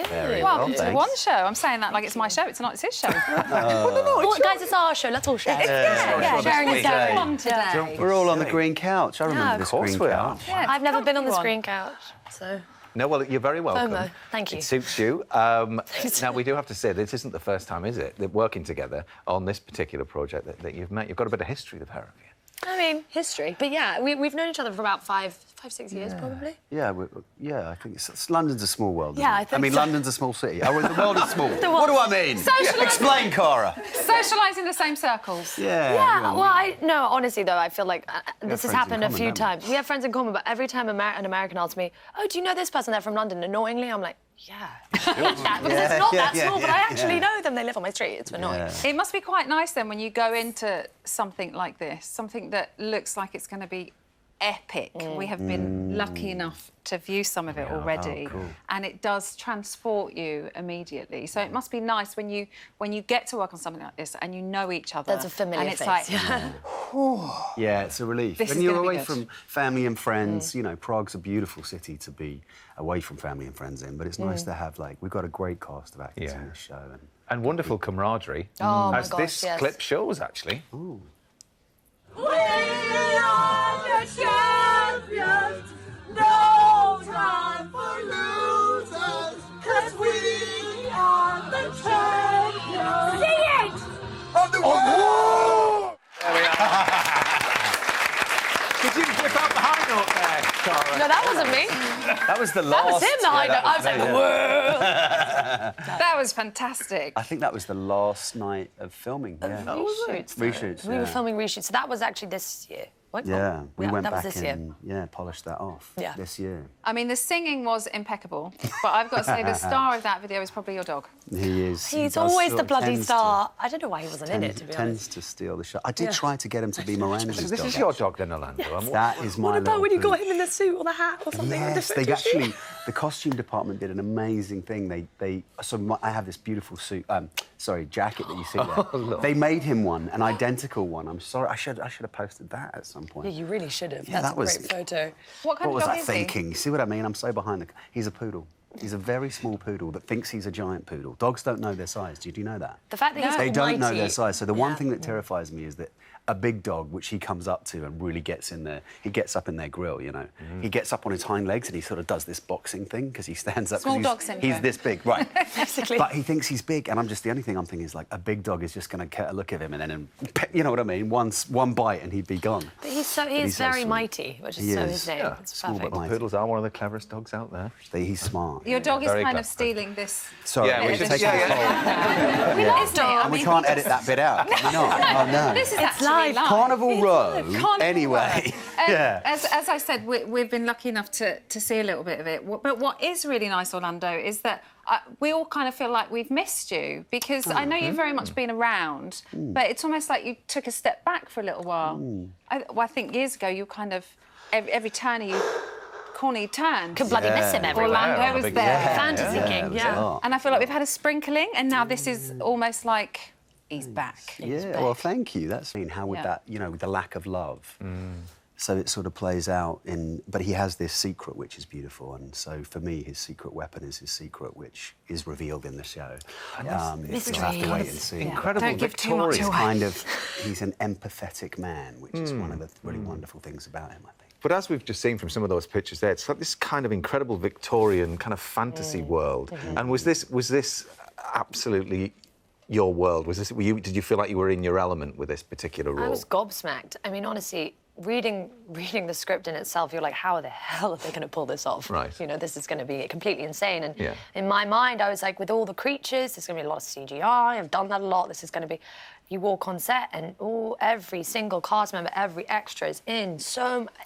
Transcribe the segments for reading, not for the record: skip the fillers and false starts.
Very Welcome to thanks. one show. I'm saying that like it's my show. It's not. It's his show. Well, guys, it's our show. Let's all share. Sharing is Today. fun today. We're all on the green couch. I remember this course green we are. couch. Yeah, I've never been on the one. screen couch, so... No, well, you're very welcome. FOMO. Thank you. It suits you. Now, we do have to say, this isn't the first time, is it, that working together on this particular project that you've met. You've got a bit of history, the pair of you. I mean, history. But yeah, we've known each other for about five, 6 years, probably. Yeah, I think London's a small world. Isn't Yeah, it? I think mean, so. London's a small city. Oh, the world is small. What do I mean? Explain, Cara. Socialise in the same circles. Yeah, well, no, honestly, though, I feel like this has friends in happened a common, few don't we? times. We have friends in common, but every time an American asks me, oh, do you know this person? They're from London. Annoyingly, I'm like, yeah. Because it's not that small, but I actually know them. They live on my street. It's annoying. It must be quite nice then when you go into something like this, something that looks like it's going to be epic. We have been lucky enough to view some of it already, and it does transport you immediately. So it must be nice when you get to work on something like this and you know each other. There's a familiar and it's face. like, Yeah, it's a relief. This When is you're gonna be away good. from family and friends, you know, Prague's a beautiful city to be away from family and friends in, but it's nice to have, like, we've got a great cast of actors in this show. And wonderful camaraderie, Oh, my as gosh, this yes. clip shows, actually. Ooh. We are the champions, no time for losers, 'cause we are the champions. Sing it! Of the world! There we are. Did you whip out the high note there, Cara? No, that wasn't me. That was the That last... was him, the high note. I was like, whoa. that was fantastic. I think that was the last night of filming, yeah. Reshoots. Reshoots, We were filming reshoots. So that was actually this year. What? Yeah, we went that back was this year. and polished that off this year. I mean, the singing was impeccable, but I've got to say the star of that video is probably your dog. He is. He's does always sort the of bloody tends star. I don't know why he wasn't in Tends, it, to be tends honest. to steal the show. I did try to get him to be Miranda's This dog. is your dog, then, Orlando. That is my What about little when you got pooch. him in the suit or the hat or something? with the Yes, they photo shoot? actually, the costume department did an amazing thing. I have this beautiful suit, jacket that you see there. They made him one, an identical one. I'm sorry, I should have posted that at some point. Yeah, you really should have. Yeah, That's that was- a great photo. What kind What was of dog I is thinking? You see what I mean? I'm so behind the... He's a poodle. He's a very small poodle that thinks he's a giant poodle. Dogs don't know their size. Did you know that? The fact that he's They don't know mighty. their size. So the one thing that terrifies me is that a big dog, which he comes up to and really gets in there, he gets up in their grill, you know. He gets up on his hind legs and he sort of does this boxing thing because he stands up. 'cause Small dog syndrome. He's this big, right. Basically. But he thinks he's big, and the only thing I'm thinking is, like, a big dog is just going to get a look at him and then, you know what I mean? One bite and he's be gone. But he's so he's so very sweet. mighty, which is He so is. his name. Yeah, It's small perfect. but mighty. Poodles are one of the cleverest dogs out there. He's smart. Your dog is Very kind of clever. stealing this. Sorry, Yeah, we we're should- taking yeah, control. We love dog. And we can't edit that bit out, can we not? Oh, no. This is actually live. live. Carnival Row, Carnival anyway. Row. As I said, we've been lucky enough to see a little bit of it. But what is really nice, Orlando, is that we all kind of feel like we've missed you because I know you've very much been around, but it's almost like you took a step back for a little while. I think years ago you kind of every turn you corner you turned. Could bloody miss him everywhere. Orlando was there. Fantasy King, yeah. And I feel like we've had a sprinkling, and now this is almost like he's back. Yeah, well, thank you. That's how with Yeah. that, you know, with the lack of love. So it sort of plays out in... But he has this secret, which is beautiful, and so for me, his secret weapon is his secret, which is revealed in the show. You'll have to wait and see. Incredible Don't give too much victorious. away. He's an empathetic man, which is one of the really wonderful things about him, I think. But as we've just seen from some of those pictures there, it's like this kind of incredible Victorian kind of fantasy world. And was this absolutely your world? Did you feel like you were in your element with this particular role? I was gobsmacked. I mean, honestly, reading the script in itself, you're like, how the hell are they going to pull this off? Right. You know, this is going to be completely insane. And Yeah. in my mind, I was like, with all the creatures, there's going to be a lot of CGI. I've done that a lot. This is going to be... You walk on set and every single cast member, every extra is in.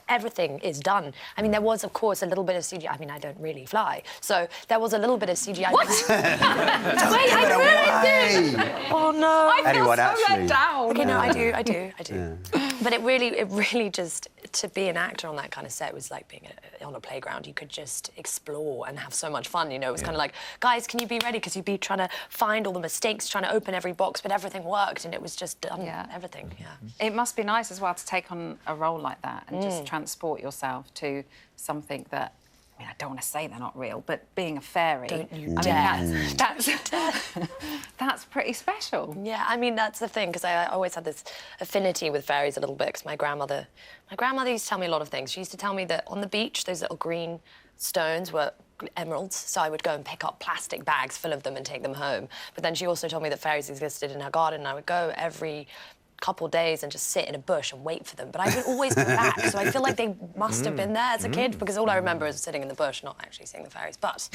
Everything is done. I mean, there was, of course, a little bit of CGI. I mean, I don't really fly. So there was a little bit of CGI. What? Wait, I really did. Oh, no. I feel Anyone so actually- let down. Okay, no, I do. But it really just, to be an actor on that kind of set was like being on a playground. You could just explore and have so much fun, you know. It was kind of like, guys, can you be ready? Because you'd be trying to find all the mistakes, trying to open every box, but everything worked, and it was just done, everything, It must be nice as well to take on a role like that and just transport yourself to something that mean, I don't want to say they're not real, but being a fairy... Don't you I mean, that's pretty special. Yeah, I mean, that's the thing, because I always had this affinity with fairies a little bit, because my grandmother used to tell me a lot of things. She used to tell me that on the beach, those little green stones were emeralds, so I would go and pick up plastic bags full of them and take them home. But then she also told me that fairies existed in her garden, and I would go every couple of days and just sit in a bush and wait for them. But I would always go back, so I feel like they must have been there as a kid, because all I remember is sitting in the bush, not actually seeing the fairies. But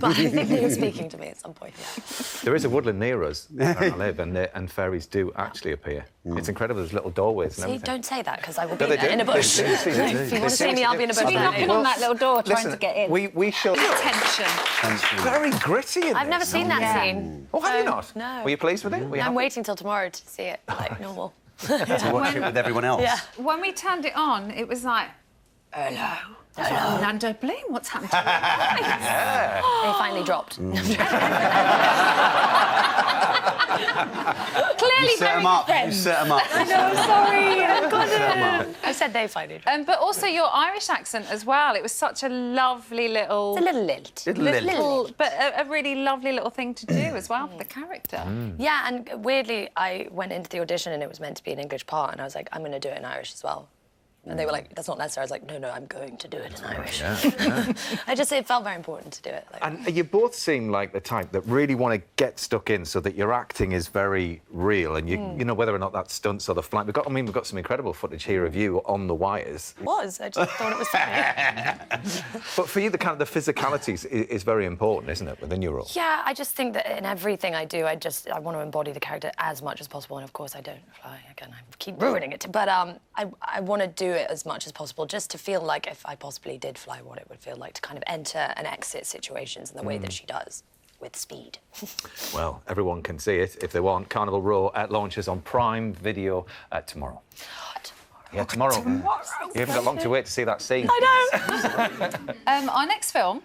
I think they were speaking to me at some point, yeah. There is a woodland near us where I live, and fairies do actually appear. It's incredible. There's little doorways and See, everything. don't say that, because I will be No, they there do. in a bush. They do. If you want to see me, I'll be in a bush. Be knocking on that little door trying Listen, to get in. we shall... Tension. Very gritty in I've never this. seen that scene. Oh, have you not? No. Were you pleased with it? Were you I'm happy? waiting till tomorrow to see it, like normal. To watch it with everyone else. Yeah. When we turned it on, it was like, hello. Orlando Bloom, what's happened to your eyes? They finally dropped. Clearly You set very them up. good You friends. set them up. I know, sorry, I've got it. I said they finally dropped. But also your Irish accent as well. It was such a lovely little... It's a little lilt. little but a really lovely little thing to do as well for the character. Yeah, and weirdly, I went into the audition and it was meant to be an English part, and I was like, I'm going to do it in Irish as well. And they were like, that's not necessary. I was like, no, I'm going to do it in Irish. It felt very important to do it. Like... And you both seem like the type that really want to get stuck in so that your acting is very real, and you know, whether or not that's stunts or the flight. We've got some incredible footage here of you on the wires. It was. I just thought it was funny. But for you, the physicality is very important, isn't it, within your role? Yeah, I just think that in everything I do, I want to embody the character as much as possible. And of course, I don't fly. Again, I keep ruining it. But I want to do it as much as possible, just to feel like if I possibly did fly, what it would feel like to kind of enter and exit situations in the way that she does, with speed. Well, everyone can see it if they want. Carnival Row launches on Prime Video tomorrow. Yeah, tomorrow. You haven't got long to wait to see that scene. I know. Our next film